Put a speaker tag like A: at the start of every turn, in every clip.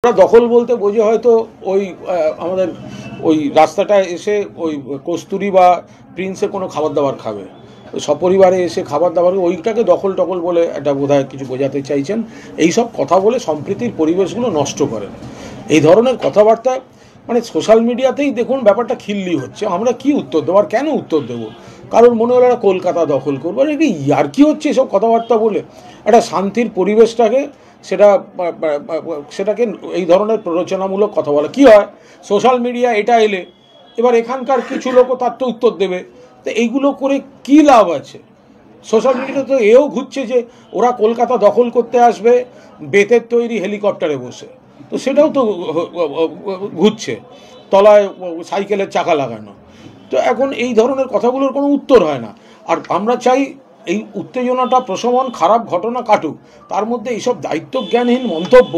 A: ওরা দখল বলতে বোঝে হয়তো ওই আমাদের ওই রাস্তাটায় এসে ওই কস্তুরি বা প্রিন্সে কোনো খাবার দাবার খাবে, সপরিবারে এসে খাবার দাবার ওইটাকে দখল টখল বলে এটা বোধহয় কিছু বোঝাতে চাইছেন। এই সব কথা বলে সম্প্রীতির পরিবেশগুলো নষ্ট করেন। এই ধরনের কথাবার্তা মানে সোশ্যাল মিডিয়াতেই দেখুন ব্যাপারটা খিল্লি হচ্ছে। আমরা কি উত্তর দেবো আর কেন উত্তর দেবো? কারণ মনে হলো একটা কলকাতা দখল করবো, আর এটা ইয়ার কি হচ্ছে এসব কথাবার্তা বলে একটা শান্তির পরিবেশটাকে সেটাকে এই ধরনের প্ররোচনামূলক কথা বলা কি হয়? সোশ্যাল মিডিয়া এটা এলে এবার এখানকার কিছু লোকও তার তো উত্তর দেবে। তো এইগুলো করে কি লাভ আছে? সোশ্যাল মিডিয়া তো এও ঘুরছে যে ওরা কলকাতা দখল করতে আসবে বেতের তৈরি হেলিকপ্টারে বসে, তো সেটাও তো ঘুরছে, তলায় সাইকেলের চাকা লাগানো। তো এখন এই ধরনের কথাগুলোর কোনো উত্তর হয় না। আর আমরা চাই এই উত্তেজনাটা প্রশমন, খারাপ ঘটনা কাটুক, তার মধ্যে এইসব দায়িত্বজ্ঞানহীন মন্তব্য।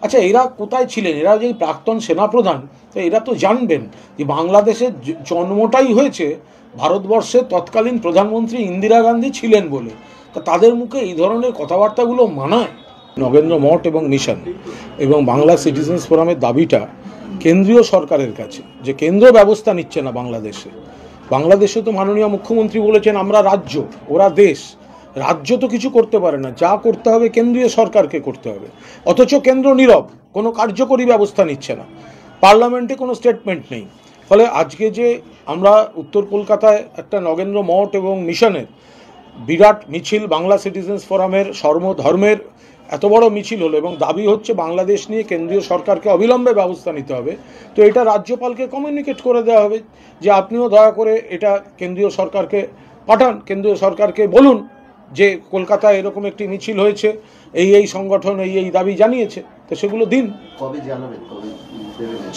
A: আচ্ছা, এরা কোথায় ছিলেন? এরা যে প্রাক্তন সেনাপ্রধান, তো এরা তো জানবেন যে বাংলাদেশের জন্মটাই হয়েছে ভারতবর্ষের তৎকালীন প্রধানমন্ত্রী ইন্দিরা গান্ধী ছিলেন বলে। তা তাদের মুখে এই ধরনের কথাবার্তাগুলো মানায়? নগেন্দ্র মঠ এবং মিশন এবং বাংলা সিটিজেন্স ফোরামের দাবিটা কেন্দ্রীয় সরকারের কাছে, যে কেন্দ্র ব্যবস্থা নিচ্ছে না বাংলাদেশে তো মাননীয় মুখ্যমন্ত্রী বলেছেন আমরা রাজ্য, ওরা দেশ। রাজ্য তো কিছু করতে পারে না, যা করতে হবে কেন্দ্রীয় সরকারকে করতে হবে। অথচ কেন্দ্র নীরব, কোনো কার্যকরী ব্যবস্থা নিচ্ছে না, পার্লামেন্টে কোনো স্টেটমেন্ট নেই। ফলে আজকে যে আমরা উত্তর কলকাতায় একটা নগেন্দ্র মঠ এবং মিশনের বিরাট মিছিল, বাংলা সিটিজেন্স ফোরামের সর্বধর্মের এত বড় মিছিল হলো এবং দাবি হচ্ছে বাংলাদেশ নিয়ে কেন্দ্রীয় সরকারকে অবিলম্বে ব্যবস্থা নিতে হবে। তো এটা রাজ্যপালকে কমিউনিকেট করে দেওয়া হবে যে আপনিও দয়া করে এটা কেন্দ্রীয় সরকারকে পাঠান, কেন্দ্রীয় সরকারকে বলুন যে কলকাতায় এরকম একটি মিছিল হয়েছে, এই সংগঠন এই দাবি জানিয়েছে, তো সেগুলো দিন।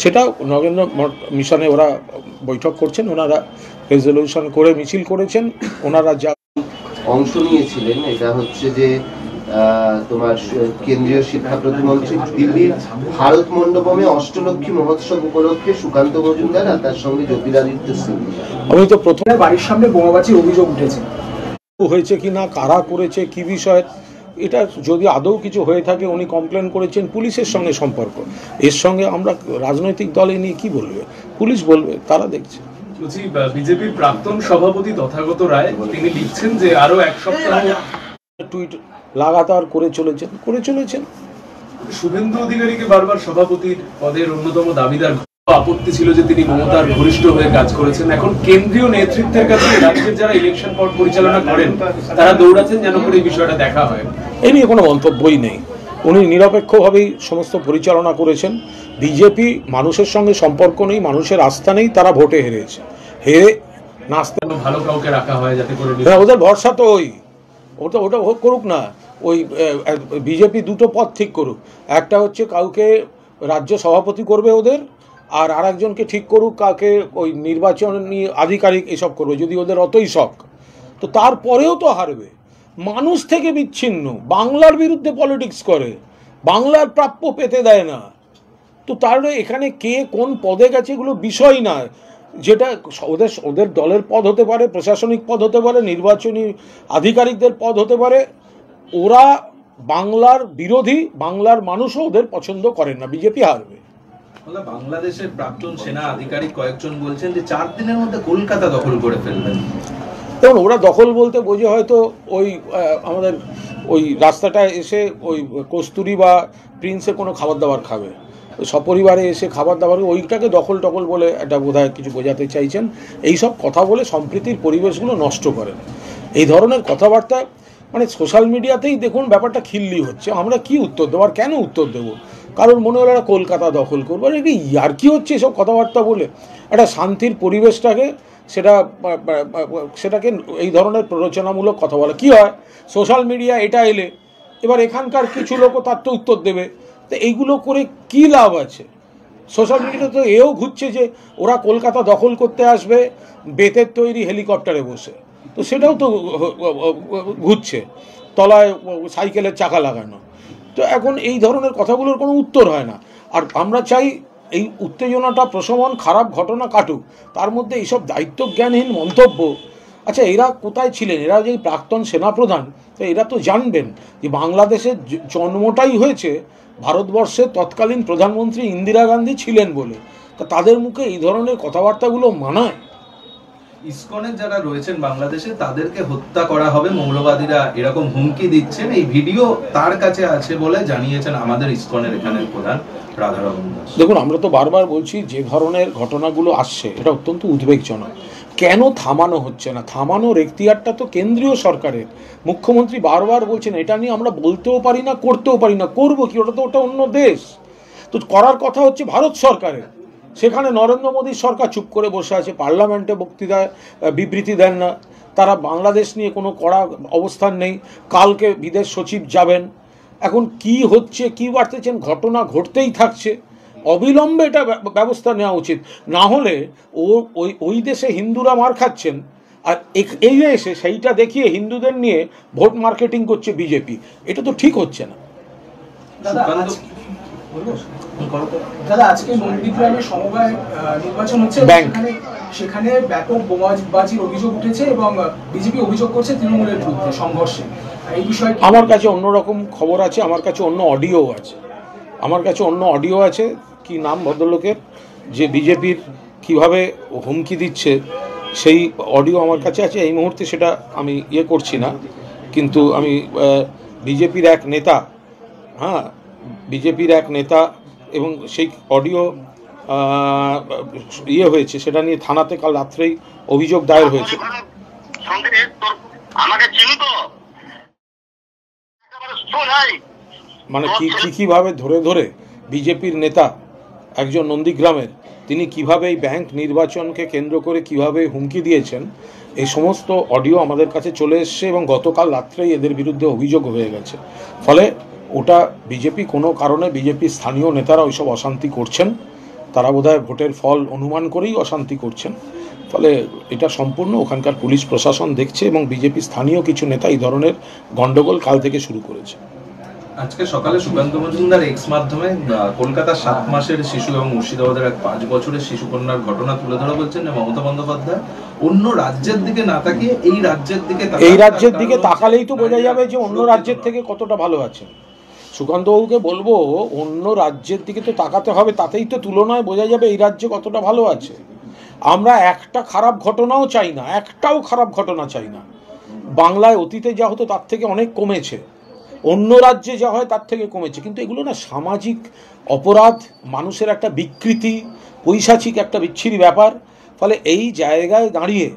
A: সেটা নগেন্দ্র মিশনে ওরা বৈঠক করছেন, ওনারা রেজলিউশন করে মিছিল করেছেন। ওনারা যা
B: অংশ নিয়েছিলেন এটা হচ্ছে যে তোমার কেন্দ্রীয় শিক্ষা প্রতিমন্ত্রী দিল্লির ভারত মণ্ডপমে অষ্টলক্ষ্মী মহোৎসব উপলক্ষে সুকান্ত মজুমদার আর তার সঙ্গে জ্যোতিরাদিত্য সিন্ধিয়া।
A: আমি তো প্রথমে
C: বাড়ির সামনে বোমাবাজির অভিযোগ উঠেছে,
A: হয়েছে কি না, কারা করেছে, কি বিষয়, এটা যদি আদৌ কিছু হয়ে থাকে উনি কমপ্লেন করেছেন, পুলিশের সঙ্গে সম্পর্ক। এর সঙ্গে আমরা রাজনৈতিক দলে নিয়ে কি বলবে? পুলিশ বলবে, তারা দেখছে।
D: বিজেপির প্রাক্তন সভাপতি তথাগত রায় তিনি লিখছেন যে আরো এক সপ্তাহ
A: টুইট লাগাতার করে চলেছেন।
D: শুভেন্দু অধিকারীকে বারবার সভাপতির পদের অন্যতম দাবিদার আপত্তি ছিল যে তিনি মমতার ঘনিষ্ঠ হয়ে কাজ করেছেন। এখন কেন্দ্রীয় নেতৃত্বের কাছে রাজ্যের যারা ইলেকশন পরিচালনা করেন তারা দৌড়াচ্ছেন যেন করে এই বিষয়টা দেখা হয়।
A: এই নিয়ে কোনো মন্তব্যই নেই। উনি নিরপেক্ষভাবেই সমস্ত পরিচালনা করেছেন। বিজেপি মানুষের সঙ্গে সম্পর্ক নেই, মানুষের আস্থা নেই, তারা ভোটে হেরে নাচতে
D: ভালো কাউকে রাখা হয় যাতে করে
A: ওদের ভরসা তো ওটা করুক না। ওই বিজেপি দুটো পথ ঠিক করুক, একটা হচ্ছে কাউকে রাজ্য সভাপতি করবে ওদের, আর আরেকজনকে ঠিক করুক কাকে ওই নির্বাচনী আধিকারিক এসব করবে, যদি ওদের অতই শখ। তো তারপরেও তো হারবে। মানুষ থেকে বিচ্ছিন্ন, বাংলার বিরুদ্ধে পলিটিক্স করে, বাংলার প্রাপ্য পেতে দেয় না। তো তাহলে এখানে কে কোন পদে গেছে এগুলো বিষয় না। যেটা ওদের দলের পদ হতে পারে, প্রশাসনিক পদ হতে পারে, নির্বাচনী আধিকারিকদের পদ হতে পারে। ওরা বাংলার বিরোধী, বাংলার মানুষও ওদের পছন্দ করেন না, বিজেপি হারবে।
E: বাংলাদেশের প্রাক্তন সেনা আধিকারিক কয়েকজন বলছেন যে 4 দিনের মধ্যে কলকাতা দখল করে ফেলবেন।
A: দেখুন, ওরা দখল বলতে বোঝে হয়তো ওই আমাদের ওই রাস্তাটায় এসে ওই কস্তুরি বা প্রিন্সে কোনো খাবার দাবার খাবে, সপরিবারে এসে খাবার দাবার ওইটাকে দখল টখল বলে এটা বোধহয় কিছু বোঝাতে চাইছেন। এই সব কথা বলে সম্প্রীতির পরিবেশগুলো নষ্ট করেন। এই ধরনের কথাবার্তা মানে সোশ্যাল মিডিয়াতেই দেখুন ব্যাপারটা খিল্লি হচ্ছে। আমরা কি উত্তর দেবো আর কেন উত্তর দেবো? কারণ মনে হলো একটা কলকাতা দখল করবো, আর এটা ইয়ার কি হচ্ছে এসব কথাবার্তা বলে একটা শান্তির পরিবেশটাকে সেটাকে এই ধরনের প্ররোচনামূলক কথা বলা কি হয়? সোশ্যাল মিডিয়া এটা এলে এবার এখানকার কিছু লোকও তার তো উত্তর দেবে। তো এইগুলো করে কি লাভ আছে? সোশ্যাল মিডিয়া তো এও ঘুরছে যে ওরা কলকাতা দখল করতে আসবে বেতের তৈরি হেলিকপ্টারে বসে, তো সেটাও তো ঘুরছে, তলায় সাইকেলের চাকা লাগানো। তো এখন এই ধরনের কথাগুলোর কোনো উত্তর হয় না। আর আমরা চাই এই উত্তেজনাটা প্রশমন, খারাপ ঘটনা কাটুক, তার মধ্যে এইসব দায়িত্বজ্ঞানহীন মন্তব্য। আচ্ছা, এরা কোথায় ছিলেন? এরা যে প্রাক্তন সেনাপ্রধান, তো এরা তো জানবেন যে বাংলাদেশের জন্মটাই হয়েছে ভারতবর্ষের তৎকালীন প্রধানমন্ত্রী ইন্দিরা গান্ধী ছিলেন বলে। তা তাদের মুখে এই ধরনের কথাবার্তাগুলো মানায়?
E: ইসকনের যারা রয়েছেন বাংলাদেশে তাদেরকে হত্যা করা হবে, মৌলবাদীরা এরকম হুমকি দিচ্ছেন, এই ভিডিও তার কাছে আছে বলে জানিয়েছেন আমাদের ইসকনের এখানের প্রধান রাধারমণ দাস।
A: দেখুন, আমরা তো বারবার বলছি যে ধরনের ঘটনাগুলো আসছে এটা অত্যন্ত উদ্বেগজনক। কেন থামানো হচ্ছে না? থামানোর এখতিয়ারটা তো কেন্দ্রীয় সরকারের। মুখ্যমন্ত্রী বারবার বলছেন এটা নিয়ে আমরা বলতেও পারি না, করতেও পারি না। করবো কি? ওটা অন্য দেশ। তো করার কথা হচ্ছে ভারত সরকারের। সেখানে নরেন্দ্র মোদীর সরকার চুপ করে বসে আছে, পার্লামেন্টে বক্তৃতায় বিবৃতি দেন না, তারা বাংলাদেশ নিয়ে কোনো কড়া অবস্থান নেই। কালকে বিদেশ সচিব যাবেন। এখন কি হচ্ছে, কি বাড়তেছেন, ঘটনা ঘটতেই থাকছে। অবিলম্বে এটা ব্যবস্থা নেওয়া উচিত। না হলে ওই দেশে হিন্দুরা মার খাচ্ছেন, আর এই দেশে সেইটা দেখিয়ে হিন্দুদের নিয়ে ভোট মার্কেটিং করছে বিজেপি। এটা তো ঠিক হচ্ছে না।
C: দাদা, আজকে নন্দীগ্রামে সমবায় নির্বাচন হচ্ছে, সেখানে ব্যাপক বোমাবাজির অভিযোগ উঠেছে এবং বিজেপি অভিযোগ করছে তৃণমূলের বিরুদ্ধে সংঘর্ষে। এই বিষয়ে
A: আমার কাছে অন্যরকম খবর আছে, আমার কাছে অন্য অডিও আছে। কি নাম ভদ্রলোকের, যে বিজেপির কিভাবে হুমকি দিচ্ছে, সেই অডিও আমার কাছে আছে। এই মুহূর্তে সেটা আমি করছি না, কিন্তু আমি বিজেপির এক নেতা, এবং সেই অডিও হয়েছে, সেটা নিয়ে থানাতে কাল রাত্রেই অভিযোগ দায়ের হয়েছে। মানে কিভাবে ধরে বিজেপির নেতা একজন নন্দীগ্রামের, তিনি কিভাবে এই ব্যাংক নির্বাচনকে কেন্দ্র করে কিভাবে হুমকি দিয়েছেন, এই সমস্ত অডিও আমাদের কাছে চলে এসছে এবং গতকাল রাত্রেই এদের বিরুদ্ধে অভিযোগ হয়ে গেছে। ফলে ওটা বিজেপি কোনো কারণে, বিজেপির স্থানীয় নেতারা ওইসব অশান্তি করছেন, তারা বোধহয় ভোটের ফল অনুমান করেই অশান্তি করছেন। ফলে এটা সম্পূর্ণ ওখানকার পুলিশ প্রশাসন দেখছে এবং বিজেপি স্থানীয় কিছু নেতা এই ধরনের গন্ডগোল কাল থেকে শুরু করেছে।
E: আজকে সকালে সুকান্ত মজুমদার এক্স মাধ্যমে কলকাতার 7 মাসের শিশু এবং মুর্শিদাবাদের এক 5 বছরের শিশু কন্যার ঘটনা তুলে ধরা বলছেন যে মমতা বন্দ্যোপাধ্যায় অন্য রাজ্যের দিকে না তাকিয়ে এই রাজ্যের দিকে
A: তাকালেই তো বোঝা যাবে যে অন্য রাজ্যের থেকে কতটা ভালো আছে। সুকান্তবাবুকে বলবো, অন্য রাজ্যের দিকে তো তাকাতে হবে, তাতেই তো তুলনায় বোঝা যাবে এই রাজ্যে কতটা ভালো আছে। আমরা একটা খারাপ ঘটনাও চাই না, একটাও খারাপ ঘটনা চাই না। বাংলায় অতীতে যা হতো তার থেকে অনেক কমেছে, অন্য রাজ্যে যা হয় তার থেকে কমেছে, কিন্তু এগুলো না সামাজিক অপরাধ, মানুষের একটা বিকৃতি, পৈশাচিক একটা বিচ্ছিরি ব্যাপার। ফলে এই জায়গায় দাঁড়িয়ে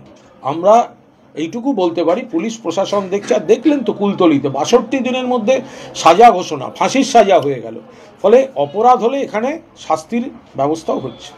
A: আমরা এইটুকু বলতে পারি, পুলিশ প্রশাসন দেখছে। আর দেখলেন তো কুলতলিতে 62 দিনের মধ্যে সাজা ঘোষণা, ফাঁসির সাজা হয়ে গেল। ফলে অপরাধ হলে এখানে শাস্তির ব্যবস্থাও হচ্ছে।